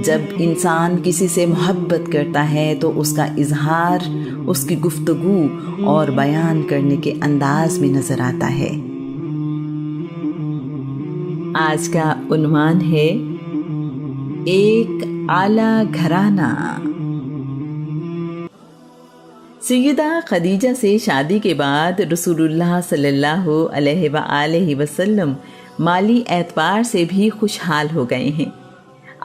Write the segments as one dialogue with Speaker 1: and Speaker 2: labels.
Speaker 1: جب انسان کسی سے محبت کرتا ہے تو اس کا اظہار اس کی گفتگو اور بیان کرنے کے انداز میں نظر آتا ہے۔ آج کا عنوان ہے ایک اعلیٰ گھرانہ۔ سیدہ خدیجہ سے شادی کے بعد رسول اللہ صلی اللہ علیہ وآلہ وسلم مالی اعتبار سے بھی خوشحال ہو گئے ہیں۔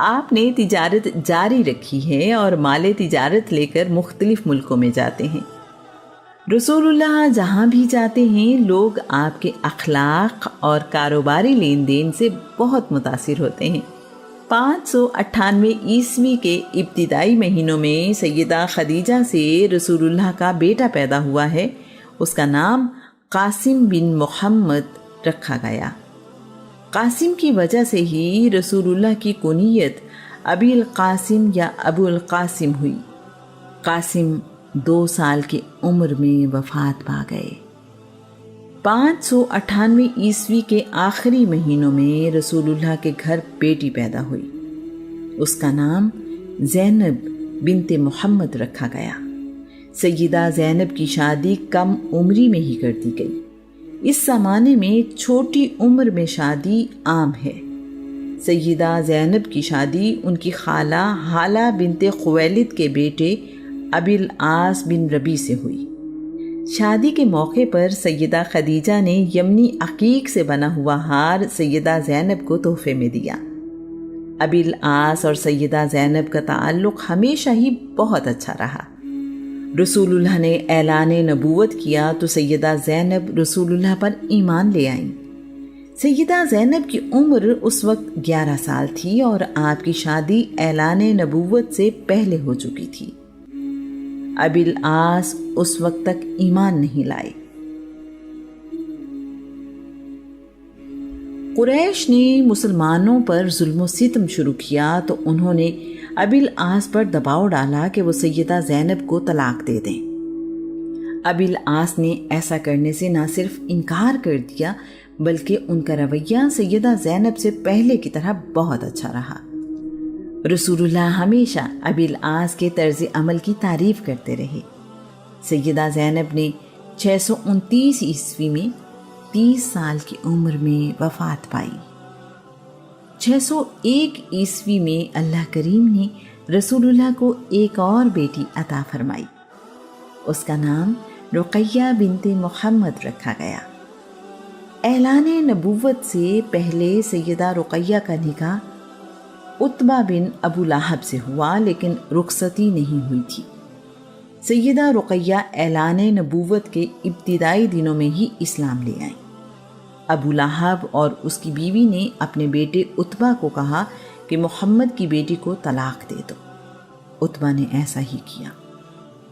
Speaker 1: آپ نے تجارت جاری رکھی ہے اور مال تجارت لے کر مختلف ملکوں میں جاتے ہیں۔ رسول اللہ جہاں بھی جاتے ہیں لوگ آپ کے اخلاق اور کاروباری لین دین سے بہت متاثر ہوتے ہیں۔ 598 عیسوی کے ابتدائی مہینوں میں سیدہ خدیجہ سے رسول اللہ کا بیٹا پیدا ہوا ہے۔ اس کا نام قاسم بن محمد رکھا گیا۔ قاسم کی وجہ سے ہی رسول اللہ کی کنیت ابی القاسم یا ابو القاسم ہوئی۔ قاسم 2 سال کی عمر میں وفات پا گئے۔ 598 عیسوی کے آخری مہینوں میں رسول اللہ کے گھر بیٹی پیدا ہوئی۔ اس کا نام زینب بنت محمد رکھا گیا۔ سیدہ زینب کی شادی کم عمری میں ہی کر دی گئی۔ اس زمانے میں چھوٹی عمر میں شادی عام ہے۔ سیدہ زینب کی شادی ان کی خالہ ہالہ بنت خویلد کے بیٹے ابی العاص بن ربیع سے ہوئی۔ شادی کے موقع پر سیدہ خدیجہ نے یمنی عقیق سے بنا ہوا ہار سیدہ زینب کو تحفے میں دیا۔ ابی العاص اور سیدہ زینب کا تعلق ہمیشہ ہی بہت اچھا رہا۔ رسول اللہ نے اعلان نبوت کیا تو سیدہ زینب رسول اللہ پر ایمان لے آئیں۔ سیدہ زینب کی عمر اس وقت 11 سال تھی اور آپ کی شادی اعلان نبوت سے پہلے ہو چکی تھی۔ ابی العاص اس وقت تک ایمان نہیں لائے۔ قریش نے مسلمانوں پر ظلم و ستم شروع کیا تو انہوں نے ابی العاص پر دباؤ ڈالا کہ وہ سیدہ زینب کو طلاق دے دیں۔ ابی العاص نے ایسا کرنے سے نہ صرف انکار کر دیا بلکہ ان کا رویہ سیدہ زینب سے پہلے کی طرح بہت اچھا رہا۔ رسول اللہ ہمیشہ ابی العاص کے طرز عمل کی تعریف کرتے رہے۔ سیدہ زینب نے 629 عیسوی میں 30 سال کی عمر میں وفات پائی۔ 601 عیسوی میں اللہ کریم نے رسول اللہ کو ایک اور بیٹی عطا فرمائی۔ اس کا نام رقیہ بنت محمد رکھا گیا۔ اعلان نبوت سے پہلے سیدہ رقیہ کا نکاح عتبہ بن ابو لہب سے ہوا لیکن رخصتی نہیں ہوئی تھی۔ سیدہ رقیہ اعلان نبوت کے ابتدائی دنوں میں ہی اسلام لے آئیں۔ ابو لہب اور اس کی بیوی نے اپنے بیٹے عتبہ کو کہا کہ محمد کی بیٹی کو طلاق دے دو۔ عتبہ نے ایسا ہی کیا۔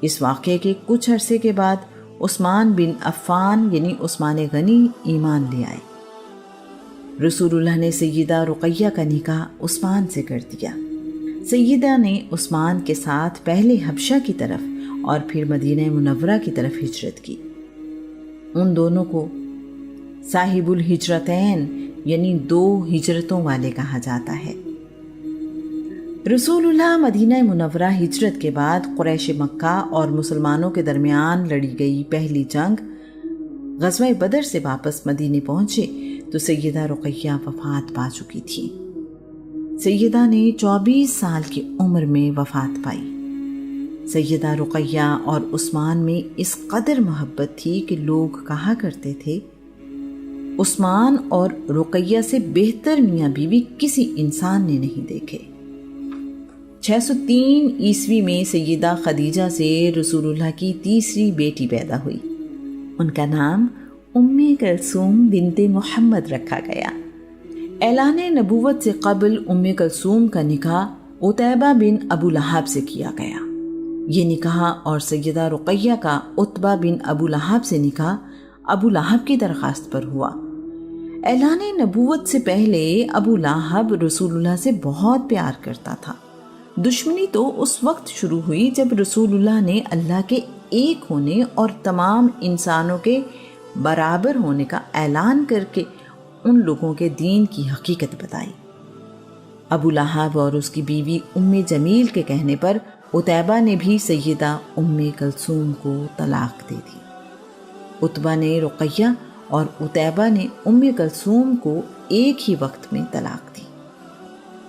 Speaker 1: اس واقعے کے کچھ عرصے کے بعد عثمان بن عفان یعنی عثمان غنی ایمان لے آئے۔ رسول اللہ نے سیدہ رقیہ کا نکاح عثمان سے کر دیا۔ سیدہ نے عثمان کے ساتھ پہلے حبشہ کی طرف اور پھر مدینہ منورہ کی طرف ہجرت کی۔ ان دونوں کو صاحب الہجرتین یعنی 2 ہجرتوں والے کہا جاتا ہے۔ رسول اللہ مدینہ منورہ ہجرت کے بعد قریش مکہ اور مسلمانوں کے درمیان لڑی گئی پہلی جنگ غزوہ بدر سے واپس مدینے پہنچے تو سیدہ رقیہ وفات پا چکی تھی۔ سیدہ نے 24 سال کی عمر میں وفات پائی۔ سیدہ رقیہ اور عثمان میں اس قدر محبت تھی کہ لوگ کہا کرتے تھے عثمان اور رقیہ سے بہتر میاں بیوی کسی انسان نے نہیں دیکھے۔ 603 عیسوی میں سیدہ خدیجہ سے رسول اللہ کی تیسری بیٹی پیدا ہوئی۔ ان کا نام ام کلثوم بنت محمد رکھا گیا۔ اعلان نبوت سے قبل ام کلثوم کا نکاح عتیبہ بن ابو لہب سے کیا گیا۔ یہ نکاح اور سیدہ رقیہ کا عتبہ بن ابو لہب سے نکاح ابو لہب کی درخواست پر ہوا۔ اعلان نبوت سے پہلے ابو لہب رسول اللہ سے بہت پیار کرتا تھا۔ دشمنی تو اس وقت شروع ہوئی جب رسول اللہ نے اللہ کے ایک ہونے اور تمام انسانوں کے برابر ہونے کا اعلان کر کے ان لوگوں کے دین کی حقیقت بتائی۔ ابو لہب اور اس کی بیوی ام جمیل کے کہنے پر عتیبہ نے بھی سیدہ ام کلثوم کو طلاق دے دی۔ عتبہ نے رقیہ اور عتیبہ نے ام کلثوم کو ایک ہی وقت میں طلاق دی۔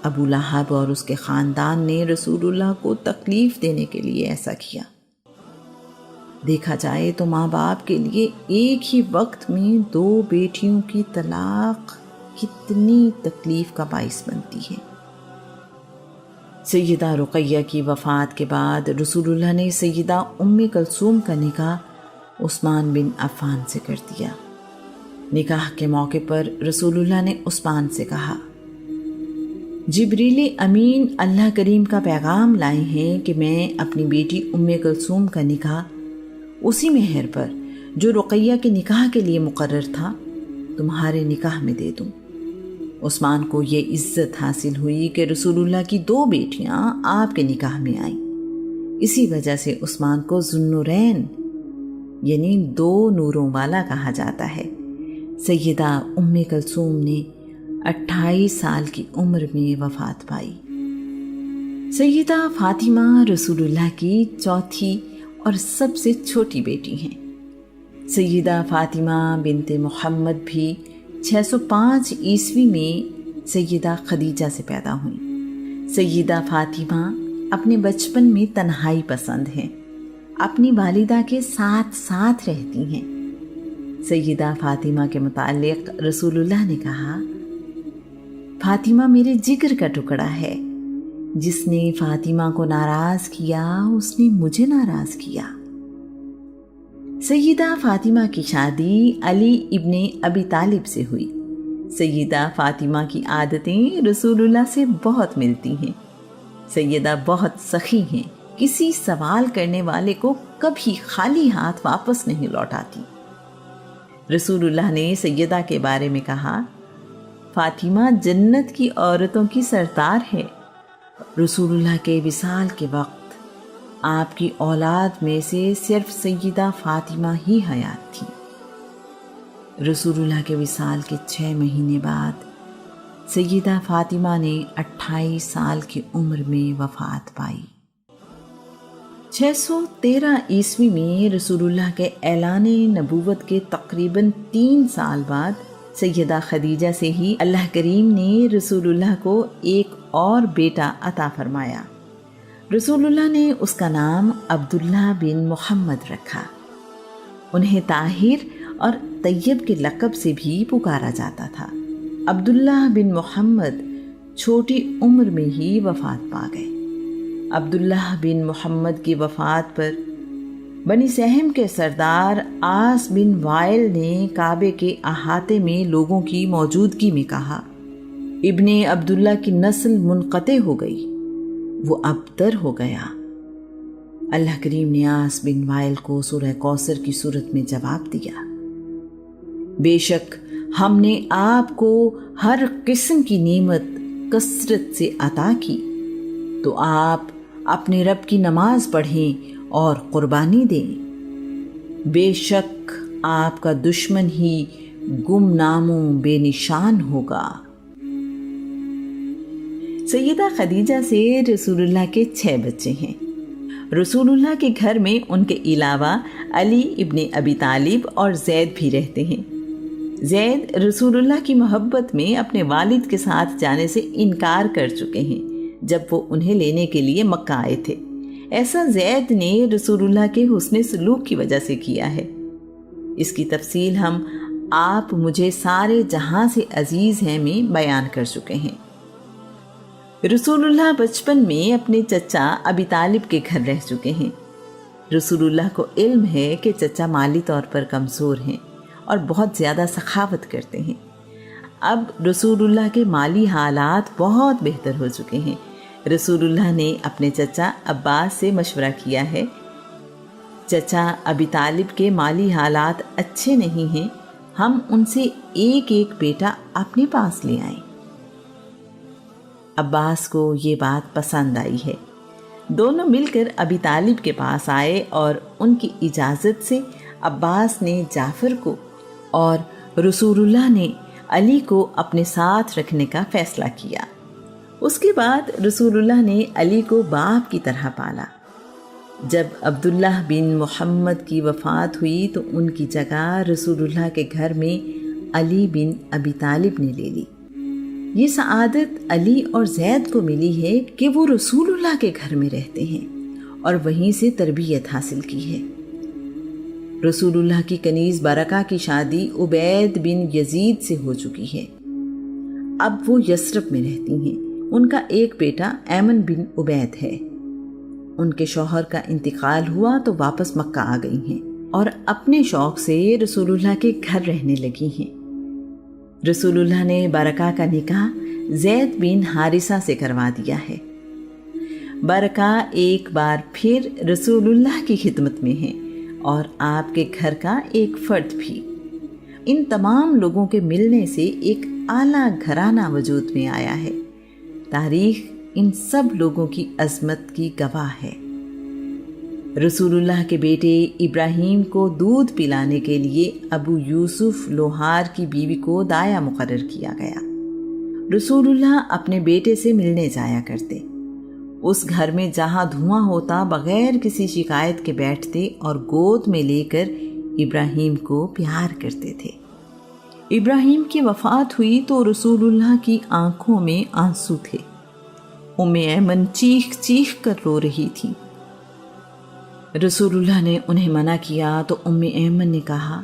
Speaker 1: ابو لہب اور اس کے خاندان نے رسول اللہ کو تکلیف دینے کے لیے ایسا کیا۔ دیکھا جائے تو ماں باپ کے لیے ایک ہی وقت میں 2 بیٹیوں کی طلاق کتنی تکلیف کا باعث بنتی ہے۔ سیدہ رقیہ کی وفات کے بعد رسول اللہ نے سیدہ ام کلثوم کا نکاح عثمان بن عفان سے کر دیا۔ نکاح کے موقع پر رسول اللہ نے عثمان سے کہا، جبریل امین اللہ کریم کا پیغام لائے ہیں کہ میں اپنی بیٹی ام کلثوم کا نکاح اسی مہر پر جو رقیہ کے نکاح کے لیے مقرر تھا تمہارے نکاح میں دے دوں۔ عثمان کو یہ عزت حاصل ہوئی کہ رسول اللہ کی 2 بیٹیاں آپ کے نکاح میں آئیں۔ اسی وجہ سے عثمان کو ذوالنورین یعنی 2 نوروں والا کہا جاتا ہے۔ سیدہ ام کلثوم نے 28 سال کی عمر میں وفات پائی۔ سیدہ فاطمہ رسول اللہ کی چوتھی اور سب سے چھوٹی بیٹی ہیں۔ سیدہ فاطمہ بنت محمد بھی 605 عیسوی میں سیدہ خدیجہ سے پیدا ہوئیں۔ سیدہ فاطمہ اپنے بچپن میں تنہائی پسند ہیں، اپنی والدہ کے ساتھ ساتھ رہتی ہیں۔ سیدہ فاطمہ کے متعلق رسول اللہ نے کہا، فاطمہ میرے جگر کا ٹکڑا ہے، جس نے فاطمہ کو ناراض کیا اس نے مجھے ناراض کیا۔ سیدہ فاطمہ کی شادی علی ابن ابی طالب سے ہوئی۔ سیدہ فاطمہ کی عادتیں رسول اللہ سے بہت ملتی ہیں۔ سیدہ بہت سخی ہیں، کسی سوال کرنے والے کو کبھی خالی ہاتھ واپس نہیں لوٹاتی۔ رسول اللہ نے سیدہ کے بارے میں کہا، فاطمہ جنت کی عورتوں کی سردار ہے۔ رسول اللہ کے وصال کے وقت آپ کی اولاد میں سے صرف سیدہ فاطمہ ہی حیات تھی۔ رسول اللہ کے وصال کے 6 مہینے بعد سیدہ فاطمہ نے 28 سال کی عمر میں وفات پائی۔ 613 عیسوی میں رسول اللہ کے اعلان نبوت کے تقریباً 3 سال بعد سیدہ خدیجہ سے ہی اللہ کریم نے رسول اللہ کو ایک اور بیٹا عطا فرمایا۔ رسول اللہ نے اس کا نام عبداللہ بن محمد رکھا۔ انہیں طاہر اور طیب کے لقب سے بھی پکارا جاتا تھا۔ عبداللہ بن محمد چھوٹی عمر میں ہی وفات پا گئے۔ عبداللہ بن محمد کی وفات پر بنی سہم کے سردار عاص بن وائل نے کعبے کے احاطے میں لوگوں کی موجودگی میں کہا، ابن عبداللہ کی نسل منقطع ہو گئی، وہ ابتر ہو گیا۔ اللہ کریم نے عاص بن وائل کو سورہ کوثر کی صورت میں جواب دیا، بے شک ہم نے آپ کو ہر قسم کی نعمت کثرت سے عطا کی، تو آپ اپنے رب کی نماز پڑھیں اور قربانی دیں، بے شک آپ کا دشمن ہی گمنام و بے نشان ہوگا۔ سیدہ خدیجہ سے رسول اللہ کے 6 بچے ہیں۔ رسول اللہ کے گھر میں ان کے علاوہ علی ابن ابی طالب اور زید بھی رہتے ہیں۔ زید رسول اللہ کی محبت میں اپنے والد کے ساتھ جانے سے انکار کر چکے ہیں جب وہ انہیں لینے کے لیے مکہ آئے تھے۔ ایسا زید نے رسول اللہ کے حسن سلوک کی وجہ سے کیا ہے۔ اس کی تفصیل ہم آپ مجھے سارے جہاں سے عزیز ہیں میں بیان کر چکے ہیں۔ رسول اللہ بچپن میں اپنے چچا ابی طالب کے گھر رہ چکے ہیں۔ رسول اللہ کو علم ہے کہ چچا مالی طور پر کمزور ہیں اور بہت زیادہ سخاوت کرتے ہیں۔ اب رسول اللہ کے مالی حالات بہت بہتر ہو چکے ہیں۔ رسول اللہ نے اپنے چچا عباس سے مشورہ کیا ہے، چچا ابی طالب کے مالی حالات اچھے نہیں ہیں، ہم ان سے ایک ایک بیٹا اپنے پاس لے آئیں۔ عباس کو یہ بات پسند آئی ہے۔ دونوں مل کر ابی طالب کے پاس آئے اور ان کی اجازت سے عباس نے جعفر کو اور رسول اللہ نے علی کو اپنے ساتھ رکھنے کا فیصلہ کیا۔ اس کے بعد رسول اللہ نے علی کو باپ کی طرح پالا۔ جب عبداللہ بن محمد کی وفات ہوئی تو ان کی جگہ رسول اللہ کے گھر میں علی بن ابی طالب نے لے لی۔ یہ سعادت علی اور زید کو ملی ہے کہ وہ رسول اللہ کے گھر میں رہتے ہیں اور وہیں سے تربیت حاصل کی ہے۔ رسول اللہ کی کنیز برکہ کی شادی عبید بن یزید سے ہو چکی ہے۔ اب وہ یثرب میں رہتی ہیں۔ ان کا ایک بیٹا ایمن بن عبید ہے۔ ان کے شوہر کا انتقال ہوا تو واپس مکہ آ گئی ہیں اور اپنے شوق سے رسول اللہ کے گھر رہنے لگی ہیں۔ رسول اللہ نے برکہ کا نکاح زید بن حارثہ سے کروا دیا ہے۔ برکہ ایک بار پھر رسول اللہ کی خدمت میں ہیں اور آپ کے گھر کا ایک فرد بھی۔ ان تمام لوگوں کے ملنے سے ایک اعلیٰ گھرانہ وجود میں آیا ہے۔ تاریخ ان سب لوگوں کی عظمت کی گواہ ہے۔ رسول اللہ کے بیٹے ابراہیم کو دودھ پلانے کے لیے ابو یوسف لوہار کی بیوی کو دایا مقرر کیا گیا۔ رسول اللہ اپنے بیٹے سے ملنے جایا کرتے۔ اس گھر میں جہاں دھواں ہوتا بغیر کسی شکایت کے بیٹھتے اور گود میں لے کر ابراہیم کو پیار کرتے تھے۔ ابراہیم کی وفات ہوئی تو رسول اللہ کی آنکھوں میں آنسو تھے۔ ام ایمن چیخ چیخ کر رو رہی تھی۔ رسول اللہ نے انہیں منع کیا تو ام ایمن نے کہا،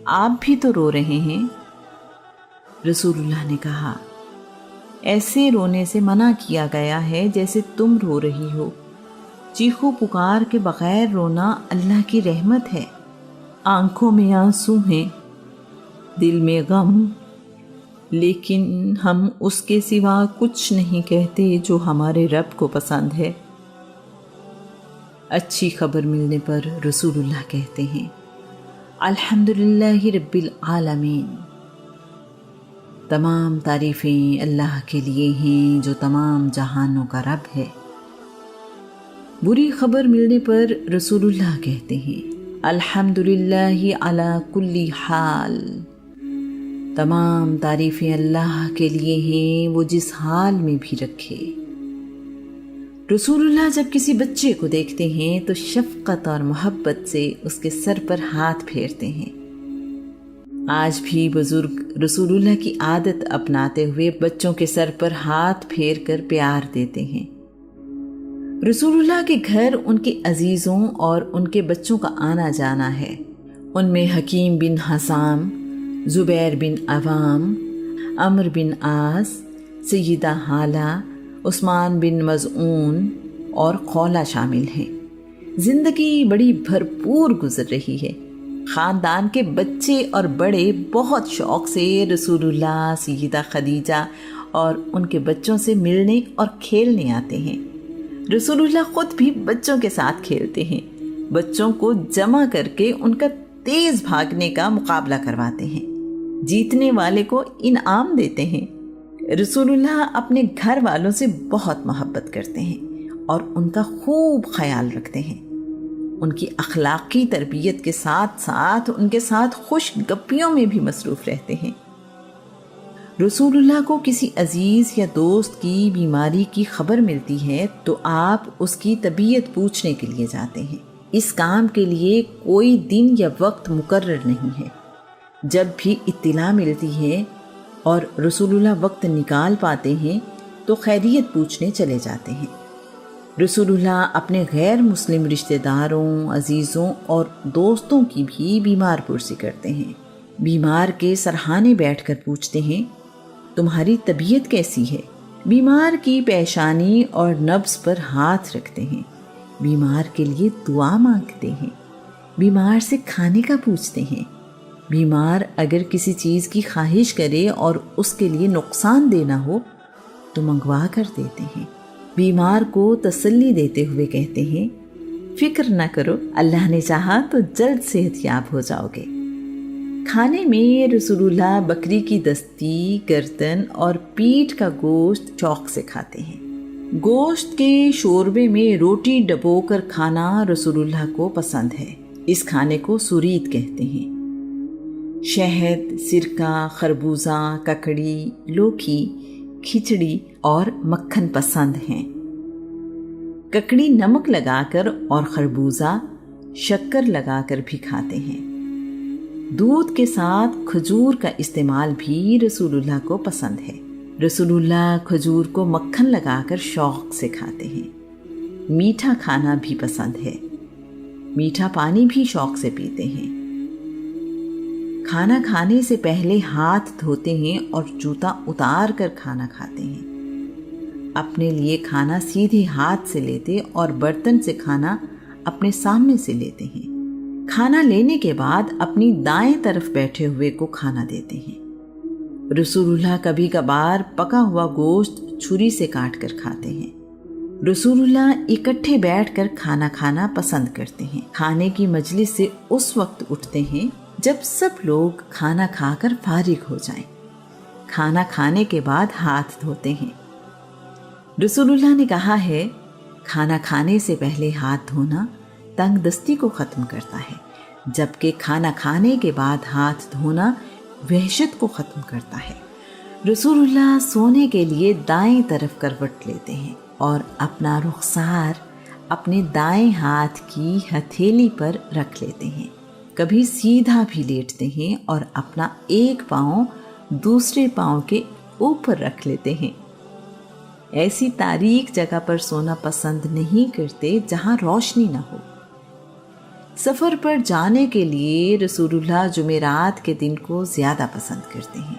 Speaker 1: آپ بھی تو رو رہے ہیں۔ رسول اللہ نے کہا، ایسے رونے سے منع کیا گیا ہے جیسے تم رو رہی ہو۔ چیخو پکار کے بغیر رونا اللہ کی رحمت ہے۔ آنکھوں میں آنسو ہیں، دل میں غم، لیکن ہم اس کے سوا کچھ نہیں کہتے جو ہمارے رب کو پسند ہے۔ اچھی خبر ملنے پر رسول اللہ کہتے ہیں، الحمدللہ رب العالمین۔ تمام تعریفیں اللہ کے لیے ہیں جو تمام جہانوں کا رب ہے۔ بری خبر ملنے پر رسول اللہ کہتے ہیں، الحمدللہ علی کل حال۔ تمام تعریفیں اللہ کے لیے ہیں، وہ جس حال میں بھی رکھے۔ رسول اللہ جب کسی بچے کو دیکھتے ہیں تو شفقت اور محبت سے اس کے سر پر ہاتھ پھیرتے ہیں۔ آج بھی بزرگ رسول اللہ کی عادت اپناتے ہوئے بچوں کے سر پر ہاتھ پھیر کر پیار دیتے ہیں۔ رسول اللہ کے گھر ان کے عزیزوں اور ان کے بچوں کا آنا جانا ہے۔ ان میں حکیم بن حسام، زبیر بن عوام، عمر بن عاص، سیدہ حالہ، عثمان بن مظعون اور خولہ شامل ہیں۔ زندگی بڑی بھرپور گزر رہی ہے۔ خاندان کے بچے اور بڑے بہت شوق سے رسول اللہ، سیدہ خدیجہ اور ان کے بچوں سے ملنے اور کھیلنے آتے ہیں۔ رسول اللہ خود بھی بچوں کے ساتھ کھیلتے ہیں۔ بچوں کو جمع کر کے ان کا تیز بھاگنے کا مقابلہ کرواتے ہیں۔ جیتنے والے کو انعام دیتے ہیں۔ رسول اللہ اپنے گھر والوں سے بہت محبت کرتے ہیں اور ان کا خوب خیال رکھتے ہیں۔ ان کی اخلاقی تربیت کے ساتھ ساتھ ان کے ساتھ خوش گپیوں میں بھی مصروف رہتے ہیں۔ رسول اللہ کو کسی عزیز یا دوست کی بیماری کی خبر ملتی ہے تو آپ اس کی طبیعت پوچھنے کے لیے جاتے ہیں۔ اس کام کے لیے کوئی دن یا وقت مقرر نہیں ہے۔ جب بھی اطلاع ملتی ہے اور رسول اللہ وقت نکال پاتے ہیں تو خیریت پوچھنے چلے جاتے ہیں۔ رسول اللہ اپنے غیر مسلم رشتہ داروں، عزیزوں اور دوستوں کی بھی بیمار پرسی کرتے ہیں۔ بیمار کے سرہانے بیٹھ کر پوچھتے ہیں، تمہاری طبیعت کیسی ہے؟ بیمار کی پیشانی اور نبض پر ہاتھ رکھتے ہیں۔ بیمار کے لیے دعا مانگتے ہیں۔ بیمار سے کھانے کا پوچھتے ہیں۔ بیمار اگر کسی چیز کی خواہش کرے اور اس کے لیے نقصان دینا ہو تو منگوا کر دیتے ہیں۔ بیمار کو تسلی دیتے ہوئے کہتے ہیں، فکر نہ کرو، اللہ نے چاہا تو جلد صحت یاب ہو جاؤ گے۔ کھانے میں رسول اللہ بکری کی دستی، گردن اور پیٹھ کا گوشت شوق سے کھاتے ہیں۔ گوشت کے شوربے میں روٹی ڈبو کر کھانا رسول اللہ کو پسند ہے۔ اس کھانے کو سورید کہتے ہیں۔ شہد، سرکہ، خربوزہ، ککڑی، لوکی، کھچڑی اور مکھن پسند ہیں۔ ککڑی نمک لگا کر اور خربوزہ شکر لگا کر بھی کھاتے ہیں۔ دودھ کے ساتھ کھجور کا استعمال بھی رسول اللہ کو پسند ہے۔ رسول اللہ کھجور کو مکھن لگا کر شوق سے کھاتے ہیں۔ میٹھا کھانا بھی پسند ہے۔ میٹھا پانی بھی شوق سے پیتے ہیں۔ کھانا کھانے سے پہلے ہاتھ دھوتے ہیں اور جوتا اتار کر کھانا کھاتے ہیں۔ اپنے لیے کھانا سیدھے ہاتھ سے لیتے اور برتن سے کھانا اپنے سامنے سے لیتے ہیں۔ کھانا لینے کے بعد اپنی دائیں طرف بیٹھے ہوئے کو کھانا دیتے ہیں۔ رسول اللہ کبھی کبھار پکا ہوا گوشت چھری سے کاٹ کر کھاتے ہیں۔ رسول اللہ اکٹھے بیٹھ کر کھانا کھانا پسند کرتے ہیں۔ کھانے کی مجلس سے اس وقت اٹھتے ہیں جب سب لوگ کھانا کھا کر فارغ ہو جائیں۔ کھانا کھانے کے بعد ہاتھ دھوتے ہیں۔ رسول اللہ نے کہا ہے، کھانا کھانے سے پہلے ہاتھ دھونا تنگ دستی کو ختم کرتا ہے، جبکہ کھانا کھانے کے بعد ہاتھ دھونا وحشت کو ختم کرتا ہے۔ رسول اللہ سونے کے لیے دائیں طرف کروٹ لیتے ہیں اور اپنا رخسار اپنے دائیں ہاتھ کی ہتھیلی پر رکھ لیتے ہیں۔ کبھی سیدھا بھی لیٹتے ہیں اور اپنا ایک پاؤں دوسرے پاؤں کے اوپر رکھ لیتے ہیں۔ ایسی تاریک جگہ پر سونا پسند نہیں کرتے جہاں روشنی نہ ہو۔ سفر پر جانے کے لیے رسول اللہ جمعرات کے دن کو زیادہ پسند کرتے ہیں۔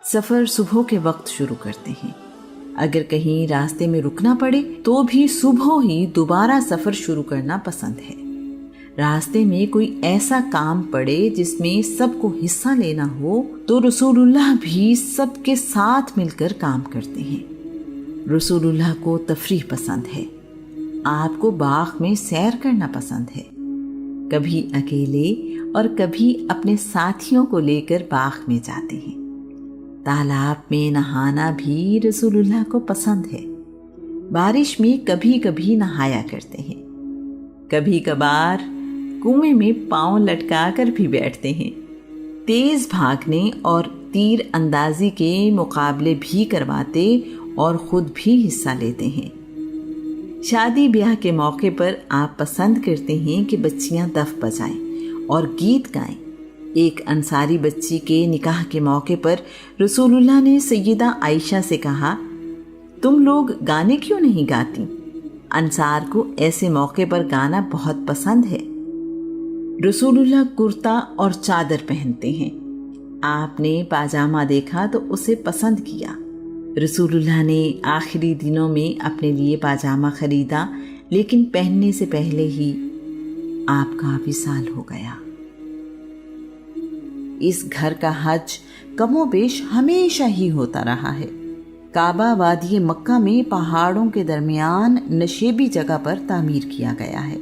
Speaker 1: سفر صبح کے وقت شروع کرتے ہیں۔ اگر کہیں راستے میں رکنا پڑے تو بھی صبح ہی دوبارہ سفر شروع کرنا پسند ہے۔ راستے میں کوئی ایسا کام پڑے جس میں سب کو حصہ لینا ہو تو رسول اللہ بھی سب کے ساتھ مل کر کام کرتے ہیں۔ رسول اللہ کو تفریح پسند ہے۔ آپ کو باغ میں سیر کرنا پسند ہے۔ کبھی اکیلے اور کبھی اپنے ساتھیوں کو لے کر باغ میں جاتے ہیں۔ تالاب میں نہانا بھی رسول اللہ کو پسند ہے۔ بارش میں کبھی کبھی نہایا کرتے ہیں۔ کبھی کبھار کنویں میں پاؤں لٹکا کر بھی بیٹھتے ہیں۔ تیز بھاگنے اور تیر اندازی کے مقابلے بھی کرواتے اور خود بھی حصہ لیتے ہیں۔ شادی بیاہ کے موقع پر آپ پسند کرتے ہیں کہ بچیاں دف بجائیں اور گیت گائیں۔ ایک انصاری بچی کے نکاح کے موقع پر رسول اللہ نے سیدہ عائشہ سے کہا، تم لوگ گانے کیوں نہیں گاتی؟ انصار کو ایسے موقع پر گانا بہت پسند ہے۔ رسول اللہ کرتا اور چادر پہنتے ہیں۔ آپ نے پاجامہ دیکھا تو اسے پسند کیا۔ رسول اللہ نے آخری دنوں میں اپنے لیے پاجامہ خریدا، لیکن پہننے سے پہلے ہی آپ کا وصال ہو گیا۔ اس گھر کا حج کم و بیش ہمیشہ ہی ہوتا رہا ہے۔ کعبہ وادی مکہ میں پہاڑوں کے درمیان نشیبی جگہ پر تعمیر کیا گیا ہے۔